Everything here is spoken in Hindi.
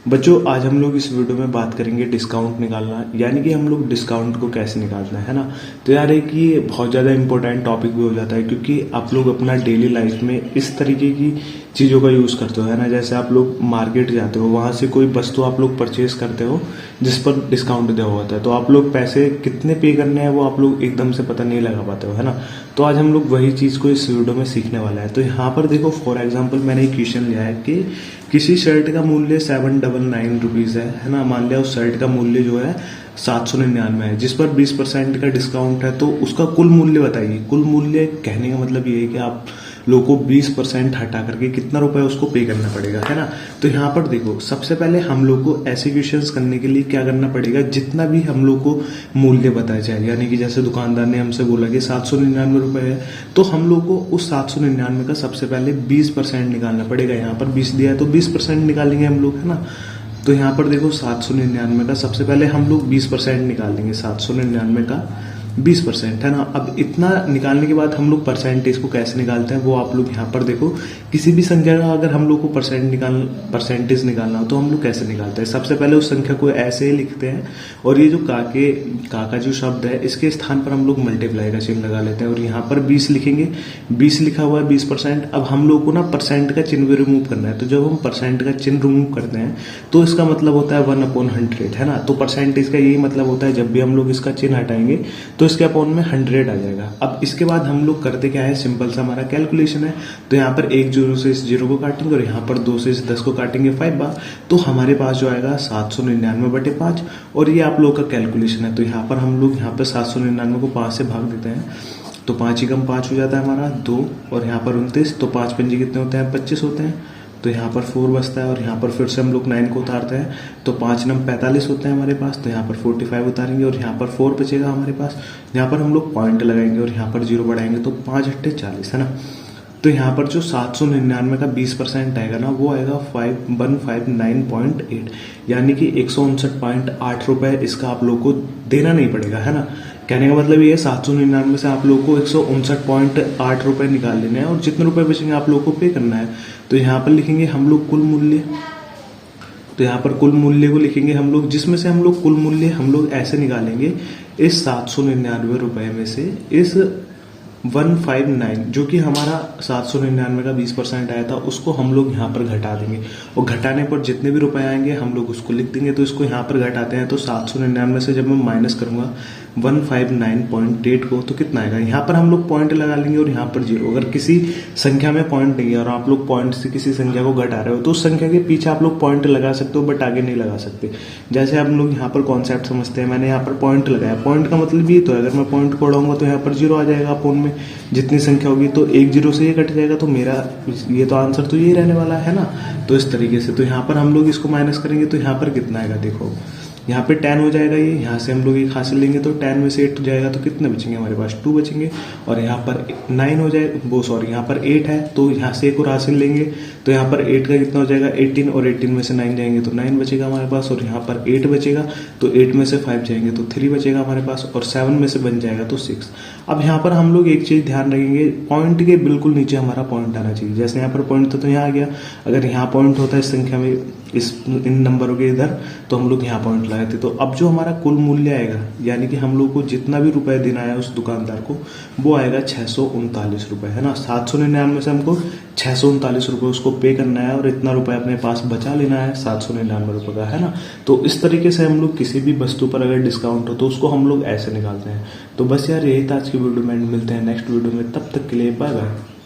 बच्चों आज हम लोग इस वीडियो में बात करेंगे डिस्काउंट निकालना, यानी कि हम लोग डिस्काउंट को कैसे निकालना है ना। तो यार एक ये बहुत ज़्यादा इंपॉर्टेंट टॉपिक भी हो जाता है, क्योंकि आप लोग अपना डेली लाइफ में इस तरीके की चीज़ों का यूज़ करते हो है ना। जैसे आप लोग मार्केट जाते हो, वहाँ से कोई वस्तु आप लोग परचेज करते हो जिस पर डिस्काउंट दिया हुआ होता है, तो आप लोग पैसे कितने पे करने हैं वो आप लोग एकदम से पता नहीं लगा पाते हो है ना। तो आज हम लोग वही चीज़ को इस वीडियो में सीखने वाला है। तो यहाँ पर देखो, फॉर एग्जाम्पल मैंने एक क्वेश्चन लिया है कि किसी शर्ट का मूल्य 799 रुपीज़ है ना। मान लिया उस शर्ट का मूल्य जो है 799 है, जिस पर 20% का डिस्काउंट है। तो उसका कुल मूल्य बताइए। कुल मूल्य कहने का मतलब ये है कि आप लोगों को 20% हटा करके कितना रुपए उसको पे करना पड़ेगा है ना। तो यहाँ पर देखो, सबसे पहले हम लोग को ऐसे क्वेश्चंस करने के लिए क्या करना पड़ेगा, जितना भी हम लोग को मूल्य बताया जाए, यानी कि जैसे दुकानदार ने हमसे बोला कि 799 रुपए है, तो हम लोग को उस 799 का सबसे पहले 20% निकालना पड़ेगा। यहाँ पर 20 दिया है तो 20% निकालेंगे हम लोग है ना। तो यहाँ पर देखो 799 का सबसे पहले हम लोग 20% निकालेंगे। 799 का 20% है ना। अब इतना निकालने के बाद हम लोग परसेंटेज को कैसे निकालते हैं वो आप लोग यहाँ पर देखो। किसी भी संख्या का अगर हम लोग को परसेंटेज निकालना हो तो हम लोग कैसे निकालते हैं। सबसे पहले उस संख्या को ऐसे ही लिखते हैं, और ये जो का जो शब्द है इसके स्थान पर हम लोग मल्टीप्लाई का चिन्ह लगा लेते हैं, और यहाँ पर 20 लिखेंगे। 20 लिखा हुआ है 20%। अब हम लोग को ना परसेंट का चिन्ह भी रिमूव करना है। तो जब हम परसेंट का चिन्ह रिमूव करते हैं तो इसका मतलब होता है 1/100 है ना। तो परसेंटेज का यही मतलब होता है, जब भी हम लोग इसका चिन्ह हटाएंगे तो इसके अपॉन में 100 आ जाएगा। अब इसके बाद हम लोग करते क्या है, सिंपल सा हमारा कैलकुलेशन है। तो यहाँ पर एक 0 से इस 0 को काटेंगे, और यहाँ पर 2 से इस 10 को काटेंगे 5 बार। तो हमारे पास जो आएगा 799/5, और ये आप लोग का कैलकुलेशन है। तो यहाँ पर हम लोग यहाँ पर 799 को 5 से भाग देते हैं, तो 5 एकम 5 हो जाता है हमारा 2, और यहाँ पर 29। तो 5 पंजे कितने होते हैं, 25 होते हैं। तो यहाँ पर 4 बचता है, और यहाँ पर फिर से हम लोग 9 को उतारते हैं, तो 5 नम 45 होते हैं हमारे पास। तो यहाँ पर 45 उतारेंगे, और यहाँ पर 4 बचेगा हमारे पापास। यहाँ पर हम लोग पॉइंट लगाएंगे, और यहाँ पर 0 बढ़ाएंगे, तो 5 × 40 है ना। तो यहाँ पर जो 799 का 20% आएगा ना, वो आएगा 5159.8, यानी कि 159.8 रुपए इसका आप लोग को देना नहीं पड़ेगा है ना। कहने का मतलब ये है 799 से आप लोग को 159.8 रुपए निकाल लेने हैं, और जितने रुपए बचेंगे आप लोग को पे करना है। तो यहाँ पर लिखेंगे हम लोग कुल मूल्य। तो यहाँ पर कुल मूल्य को लिखेंगे हम लोग, जिसमें से हम लोग कुल मूल्य हम लोग ऐसे निकालेंगे, इस 799 रुपए में से इस 159 जो कि हमारा 799 का 20% आया था, उसको हम लोग यहाँ पर घटा देंगे, और घटाने पर जितने भी रुपए आएंगे हम लोग उसको लिख देंगे। तो इसको यहाँ पर घटाते हैं, तो 799 से जब मैं माइनस करूंगा 159.8 को, तो कितना आएगा। यहाँ पर हम लोग पॉइंट लगा लेंगे, और यहाँ पर 0। अगर किसी संख्या में पॉइंट नहीं है और आप लोग पॉइंट से किसी संख्या को घटा रहे हो, तो उस संख्या के पीछे आप लोग पॉइंट लगा सकते हो, बट आगे नहीं लगा सकते। जैसे आप लोग यहाँ पर कॉन्सेप्ट समझते हैं, मैंने यहाँ पर पॉइंट लगाया। पॉइंट का मतलब ये तो है, अगर मैं पॉइंट को उड़ाऊंगा तो यहाँ पर 0 आ जाएगा अपोन में जितनी संख्या होगी, तो एक 0 से ये कट जाएगा। तो मेरा ये तो आंसर तो यही रहने वाला है ना। तो इस तरीके से तो यहाँ पर हम लोग इसको माइनस करेंगे, तो यहाँ पर कितना आएगा देखो, यहाँ पे 10 हो जाएगा। ये यहाँ से हम लोग एक हासिल लेंगे, तो 10 में से 8 हो जाएगा, तो कितने बचेंगे हमारे पास 2 बचेंगे। और यहाँ पर 9 हो जाएगा, वो सॉरी यहाँ पर 8 है, तो यहाँ से एक और हासिल लेंगे, तो यहाँ पर 8 का कितना हो जाएगा 18, और 18 में से 9 जाएंगे तो 9 बचेगा हमारे पास। और यहाँ पर 8 बचेगा, तो 8 में से 5 जाएंगे तो 3 बचेगा हमारे पास, और 7 में से बन जाएगा तो 6। अब यहाँ पर हम लोग एक चीज ध्यान रखेंगे, पॉइंट के बिल्कुल नीचे हमारा पॉइंट आना चाहिए। जैसे यहाँ पर पॉइंट था तो यहाँ आ गया, अगर यहाँ पॉइंट होता है इस संख्या में, इन नंबरों के इधर, तो हम लोग यहाँ पॉइंट लगाए थे। तो अब जो हमारा कुल मूल्य आएगा, यानी कि हम लोग को जितना भी रुपए देना है उस दुकानदार को, वो आएगा 639 रुपए है ना। 799 से हमको 639 रुपए उसको पे करना है, और इतना रुपए अपने पास बचा लेना है 799 रुपए का है ना। तो इस तरीके से हम लोग किसी भी वस्तु पर अगर डिस्काउंट हो तो उसको हम लोग ऐसे निकालते हैं। तो बस यार यही था आज की वीडियो में, मिलते हैं नेक्स्ट वीडियो में, तब तक के लिए बाय बाय।